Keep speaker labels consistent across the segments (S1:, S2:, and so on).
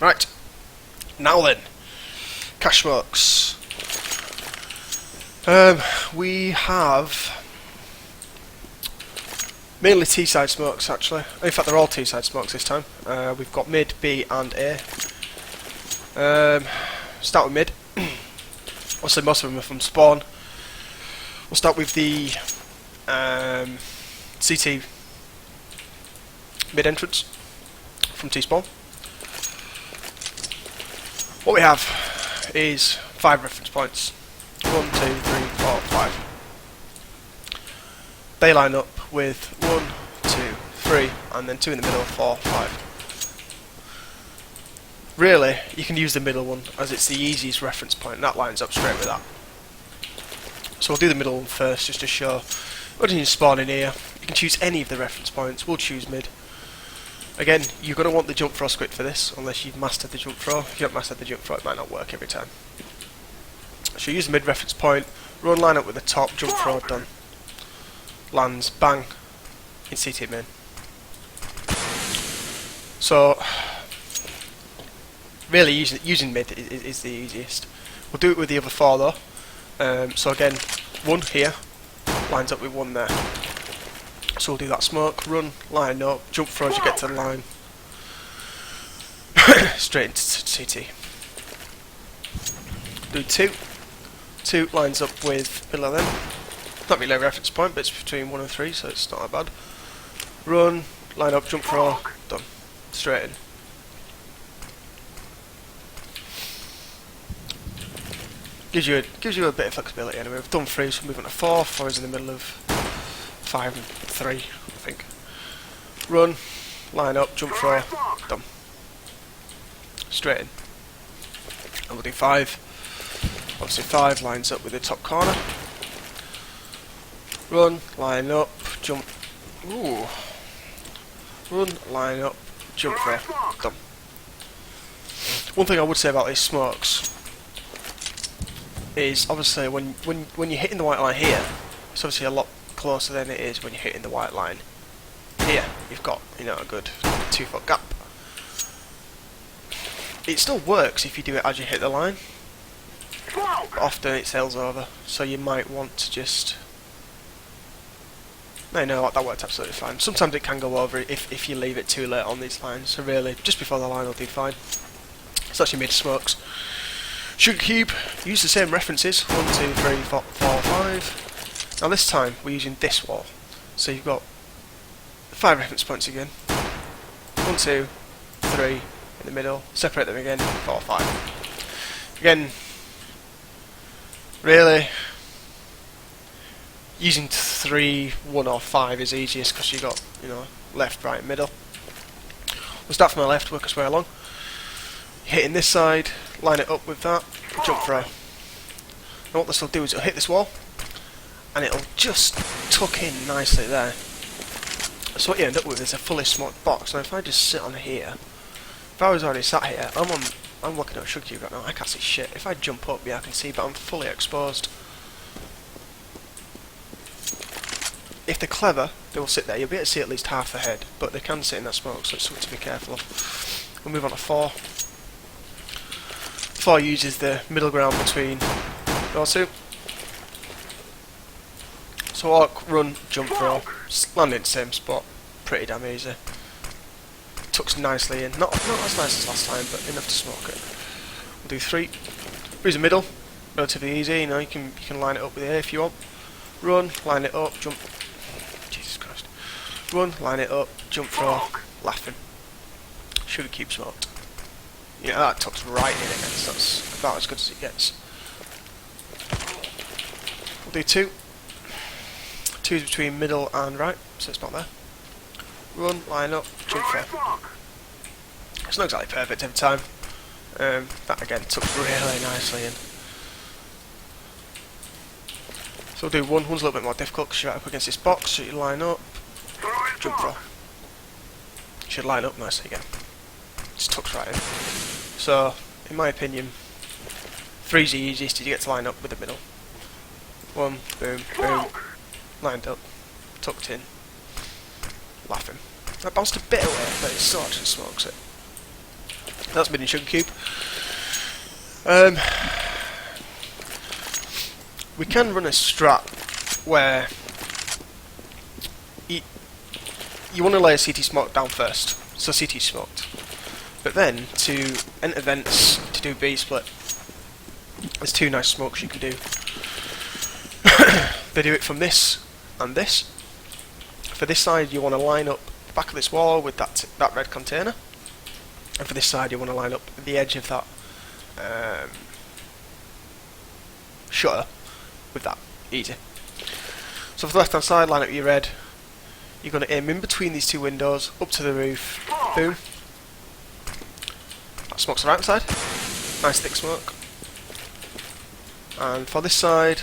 S1: Right, now then, cache smokes. We have mainly T-side smokes actually. In fact, they're all T-side smokes this time. We've got mid, B, and A. Start with mid. Obviously, most of them are from spawn. We'll start with the CT mid entrance from T-spawn. What we have is 5 reference points. 1, 2, 3, 4, 5. They line up with 1, 2, 3, and then 2 in the middle, 4, 5. Really, you can use the middle one as it's the easiest reference point, and that lines up straight with that. So we'll do the middle one first, just to show. We're going to spawn in here. You can choose any of the reference points. We'll choose mid. Again, you're going to want the jump throw script for this, unless you've mastered the jump throw. If you haven't mastered the jump throw, it might not work every time. So use the mid reference point, run line up with the top, jump throw, done. Lands, bang, in CT main. So, really using mid is the easiest. We'll do it with the other 4 though. So again, 1 here, lines up with 1 there. So we'll do that smoke, run, line up, jump throw as you get to the line. Straight into CT. Do 2. 2 lines up with middle of them. Not really a reference point, but it's between 1 and 3, so it's not that bad. Run, line up, jump throw, done. Straight in. Gives you a bit of flexibility anyway. We've done 3, so we're moving to 4. 4 is in the middle of 5 and 3, I think. Run, line up, jump throw, done. Straight in. And we'll do 5. Obviously 5 lines up with the top corner. Run, line up, jump. Ooh. Run, line up, jump throw, done. One thing I would say about these smokes is obviously when you're hitting the white line here, it's obviously a lot closer than it is when you're hitting the white line here. You've got, you know, a good 2-foot gap. It still works if you do it as you hit the line, but often it sails over, so you might want to just... No, that worked absolutely fine. Sometimes it can go over if you leave it too late on these lines, so really, just before the line will do fine. It's actually mid smokes. Sugar cube, use the same references, 1, 2, 3, 4, 5. Now this time we're using this wall, so you've got 5 reference points again. 1, 2, 3 in the middle, separate them again, 4, 5. Again, really, using 3, 1 or 5 is easiest because you've got, you know, left, right, middle. We'll start from the left, work our way along. Hitting this side, line it up with that, jump throw. Now what this will do is it'll hit this wall, and it'll just tuck in nicely there. So what you end up with is a fully smoked box. Now if I just sit on here, if I was already sat here, I'm looking at a sugar cube right now, I can't see shit. If I jump up, yeah I can see, but I'm fully exposed. If they're clever, they will sit there. You'll be able to see at least half the head, but they can sit in that smoke, so it's something to be careful of. We'll move on to 4. 4 uses the middle ground between those 2. So walk, run, jump throw, land in the same spot, pretty damn easy. Tucks nicely in, not as nice as last time, but enough to smoke it. We'll do 3. Use the middle, relatively easy, you know, you can line it up with A if you want. Run, line it up, jump. Jesus Christ. Run, line it up, jump throw, laughing. Sugar cube smoked. Yeah, that tucks right in against. That's about as good as it gets. We'll do 2. 2 is between middle and right, so it's not there. Run, line up, jump throw. It's not exactly perfect every time. That again tucks really nicely in. So we'll do 1. 1's a little bit more difficult because you're right up against this box, so you line up, jump throw. You should line up nicely again. Just tucks right in. So, in my opinion, 3's the easiest to get to line up with the middle. 1, boom, boom, lined up, tucked in, laughing. That bounced a bit away, but it still actually smokes it. That's mid and sugar cube. We can run a strat where you want to lay a CT smoke down first, so CT smoked. But then, to enter vents to do B split, there's two nice smokes you can do. They do it from this and this. For this side, you want to line up the back of this wall with that red container, and for this side, you want to line up the edge of that shutter with that. Easy. So for the left hand side, line up your red. You're going to aim in between these two windows, up to the roof. Boom. That smoke's the right side. Nice thick smoke. And for this side,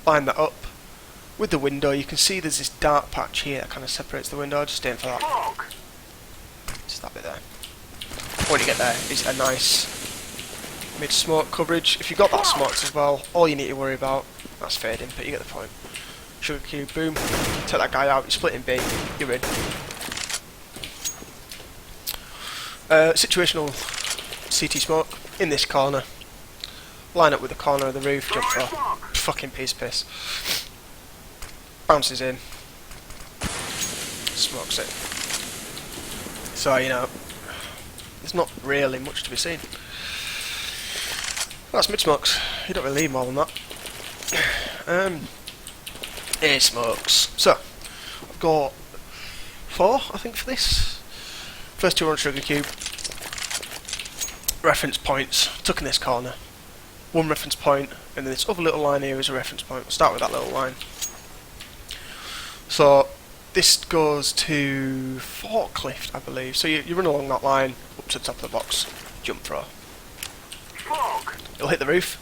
S1: line that up with the window. You can see there's this dark patch here that kind of separates the window. Just aim for that. Just that bit there. When you get there, is a nice mid-smoke coverage. If you've got that smoked as well, all you need to worry about, that's fading, but you get the point. Sugar cube, boom, take that guy out, you're splitting B, you're in. Situational CT smoke, in this corner. Line up with the corner of the roof, jump throw. Fucking piece of piss. Bounces in. Smokes it. So, you know, there's not really much to be seen. That's mid-smokes. You don't really need more than that. A smokes. So, I've got 4, I think, for this. First 2 are on sugar cube. Reference points. Tuck in this corner. 1 reference point, and then this other little line here is a reference point. We'll start with that little line. So, this goes to forklift, I believe. So you run along that line, up to the top of the box. Jump throw. It'll hit the roof.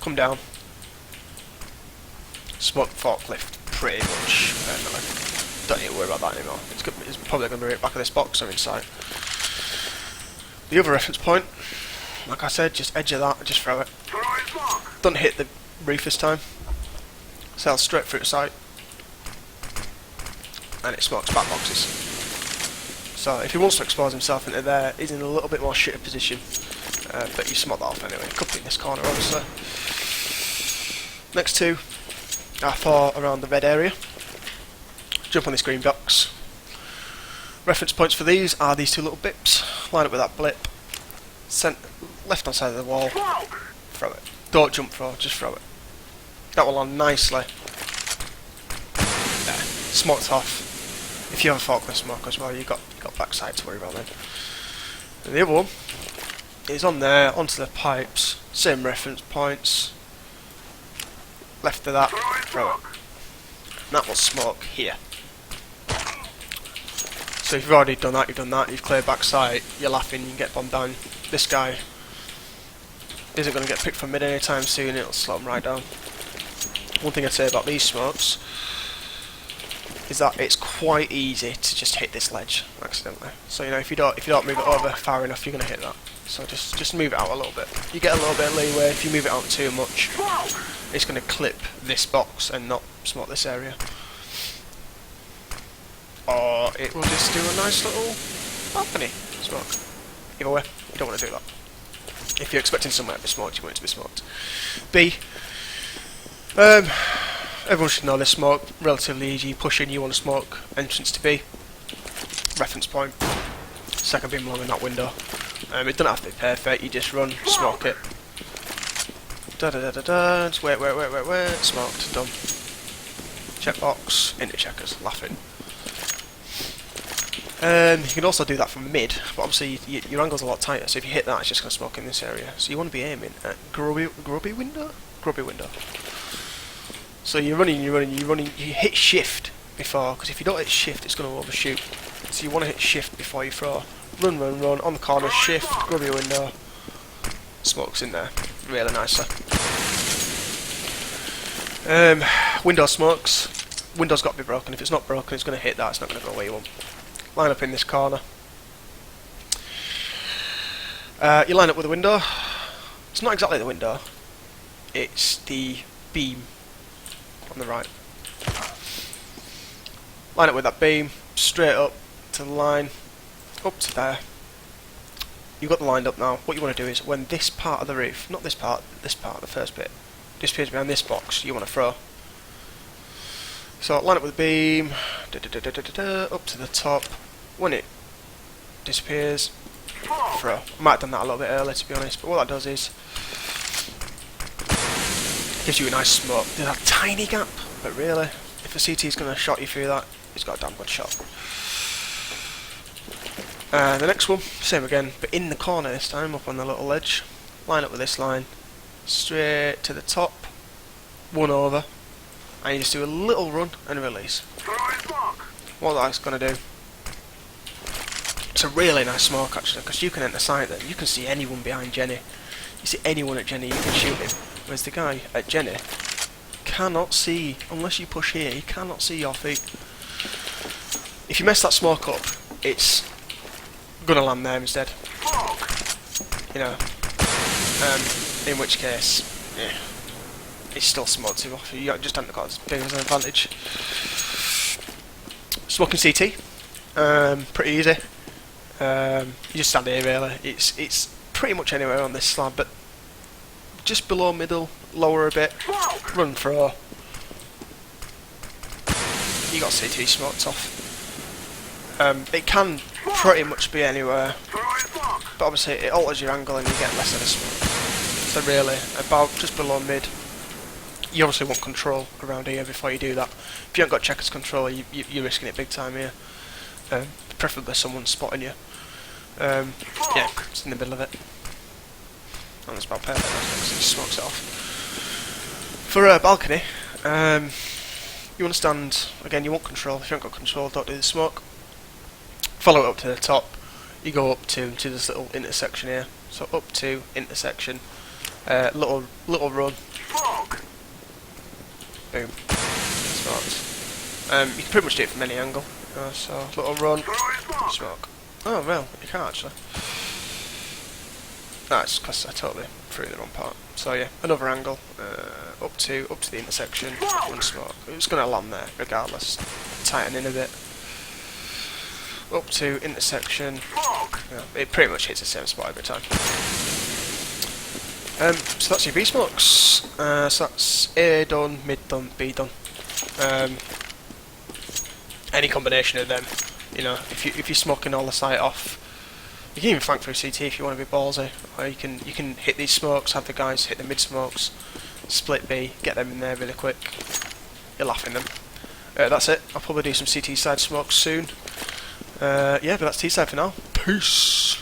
S1: Come down. Smoke forklift, pretty much. Don't need to worry about that anymore. It's probably going to be right back of this box or inside. The other reference point, like I said, just edge of that and just throw it. Don't hit the roof this time. Sail straight through the sight. And it smokes back boxes. So if he wants to expose himself into there, he's in a little bit more shitter position. But you smoke that off anyway. Could be in this corner, obviously. Next 2 are 4 around the red area. Jump on this green box. Reference points for these are these 2 little bips. Line up with that blip. Left hand side of the wall. Throw it. Don't jump throw, just throw it. That will land nicely. There. Smoked off. If you have a forklift smoke as well, you've got backside to worry about then. And the other one is on there, onto the pipes. Same reference points. Left of that, throw it. And that will smoke here. So if you've already done that, you've cleared backside, you're laughing, you can get bombed down. This guy isn't going to get picked from mid anytime soon, it'll slow him right down. One thing I'd say about these smokes is that it's quite easy to just hit this ledge accidentally. So you know, if you don't move it over far enough, you're going to hit that. So just move it out a little bit. You get a little bit of leeway. If you move it out too much, it's going to clip this box and not smoke this area. Or it will just do a nice little balcony smoke. Either way, you don't want to do that. If you're expecting somewhere to be smoked, you want it to be smoked. B. Everyone should know this smoke. Relatively easy. Push in, you want to smoke. Entrance to B. Reference point. Second beam along in that window. It doesn't have to be perfect. You just run, smoke it. Da da da da da. Just wait. Smoked. Done. Checkbox. Into checkers. Laughing. You can also do that from mid, but obviously your angle's a lot tighter, so if you hit that, it's just going to smoke in this area. So you want to be aiming at grubby window? Grubby window. So you're running, you hit shift before, because if you don't hit shift, it's going to overshoot. So you want to hit shift before you throw. Run, on the corner, shift, grubby window. Smoke's in there. Really nicer. Window smokes. Window's got to be broken. If it's not broken, it's going to hit that, it's not going to go where you want. Line up in this corner. You line up with the window. It's not exactly the window. It's the beam on the right. Line up with that beam, straight up to the line. up to there. You've got the lined up now. What you want to do is when this part of the roof, not this part, the first bit, disappears behind this box, you want to throw. So line up with the beam, up to the top. When it disappears, throw. I might have done that a little bit earlier, to be honest, but what that does is gives you a nice smoke. There's a tiny gap, but really, if a CT is going to shot you through that, it's got a damn good shot. The next one, same again, but in the corner this time, up on the little ledge. Line up with this line, straight to the top, one over, and you just do a little run and release. What that's going to do, it's a really nice smoke actually, because you can enter sight then, you can see anyone behind Jenny. You see anyone at Jenny, you can shoot him. Whereas the guy at Jenny cannot see, unless you push here, he cannot see your feet. If you mess that smoke up, it's gonna land there instead. You know, in which case, yeah, it's still smoked too off. You just haven't got as big of an advantage. Smoking CT, pretty easy. You just stand here really. It's pretty much anywhere on this slab, but just below middle, lower a bit, run throw. You got CT smoked off. It can pretty much be anywhere, but obviously it alters your angle and you get less of a smoke. So really, about just below mid, you obviously want control around here before you do that. If you haven't got checkers control, you're risking it big time here. Preferably someone spotting you. Yeah, it's in the middle of it. And that's about perfect, because it smokes it off. For a balcony, you want to stand, again you want control. If you haven't got control, don't do the smoke. Follow it up to the top, you go up to this little intersection here. So up to intersection, little run, boom, smoked. You can pretty much do it from any angle. So little run, smoke. Oh well, you can't actually. That's because I totally threw the wrong part. So yeah, another angle, up to the intersection, one smoke. It's going to land there regardless. Tighten in a bit. Up to intersection. Yeah, it pretty much hits the same spot every time. So that's your V smokes. So that's A done, mid done, B done. Any combination of them. You know, if you're smoking all the sight off, you can even flank through CT if you want to be ballsy, or you can hit these smokes, have the guys hit the mid smokes, split B, get them in there really quick. You're laughing them. That's it. I'll probably do some CT side smokes soon. Yeah, but that's T side for now. Peace.